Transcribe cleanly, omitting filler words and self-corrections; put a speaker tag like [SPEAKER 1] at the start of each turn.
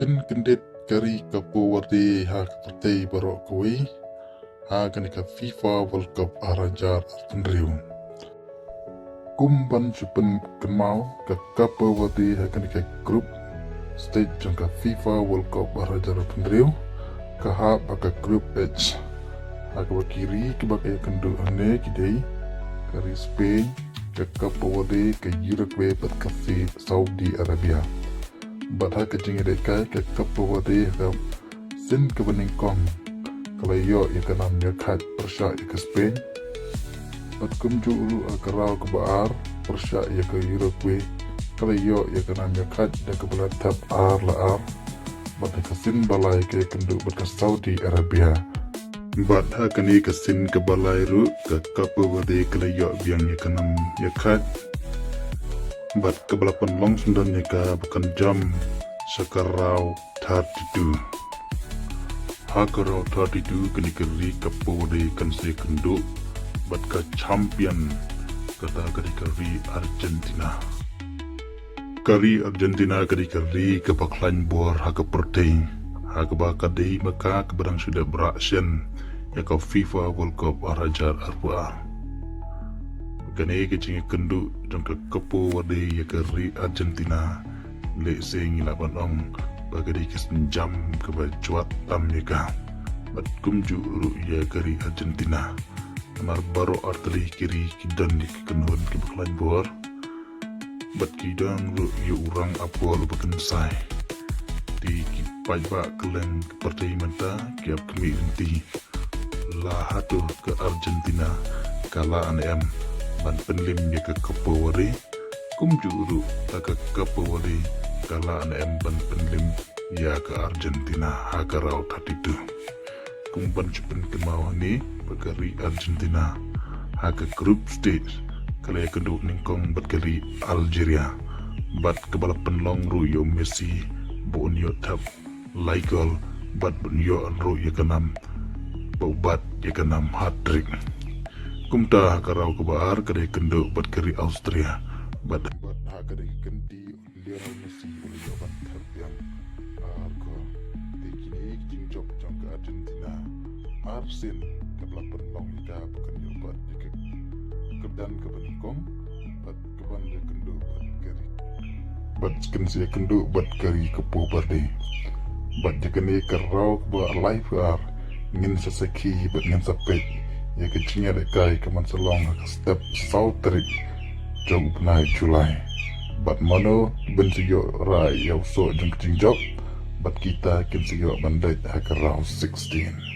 [SPEAKER 1] Pen kendit kari kapu wardi ha kepertai barok kuwi ha kanika FIFA World Cup arajar penriu. Kumban chupen kenmau ke kapu wardi ha kanika grup stage jangka FIFA World Cup arajar penriu ke ha baka grup H ha ke kiri ke baka kendu ane kidai kari Spain ke kapu wardi ke Uruguay bat ke Saudi Arabia. Badha kecing dekai ke kapawadi ke sin ke beningkong kalau yo ya ke nam ya khat persya ya ke Spain bat kumju ulu akarau ke baar persya ya ke Uruguay kalau yo ya ke nam ya khat dan ke belatap ar la ar bat ke sin balai ke kendu bat ke Saudi Arabia badha kani ke sin ke balai ru ke kapawadi kalau yo biang ya ke nam ya khat bat kebalapan long sundannya ka bukan jam sekarau 32 hakarau 32 kini keri kapode kan se kendo bat ka champion kata kari Argentina kari ke baklan bor haka perteng haka baka dei maka keberang sudah beraction ya ka FIFA World Cup arajar arbuar kene kecing kendu jangka kepo wade ya keri Argentina le sing laban ong bagadi kesenjam ke bajuat tam ya ka bat kumju ru ya keri Argentina kamar baro arteri kiri kidan di kenun ke baklan bor bat kidang ru ya urang apol bakan sai di kipai ba keleng partai menta kiap kemi inti la hatu ke Argentina kala anem ban penlim ya ke kapawari kumju uru ke kapawari kala anem ban penlim ya ke Argentina hakarau tatitu kumban cupen kemau ni bagari Argentina haka group stage kala ya kenduk ningkong bat kali Algeria bat kebala penlong ru yo Messi bon yo tap laigol bat bon yo ru ya kenam bat ya kenam hat-trick kumta hakarau ke baar kadai kendo bat keri Austria bat hakadai kendi Lionel Messi oleh jawaban terbiang arko tekini jingjok jang ke Argentina Arsen ke pelapan long ika bukan jawabat jika kedan ke beningkong bat keban ya kendo bat keri bat skensi kendo bat keri kepo berde bat jika ni kerau ke baar live ar ngin seseki bat ngin sapet ya kecingnya dekai keman selong ke step sautrik jauh benai Julai bat mano bensiyo rai yau so jeng kecing job bat kita kinsiyo bandai hakarau 16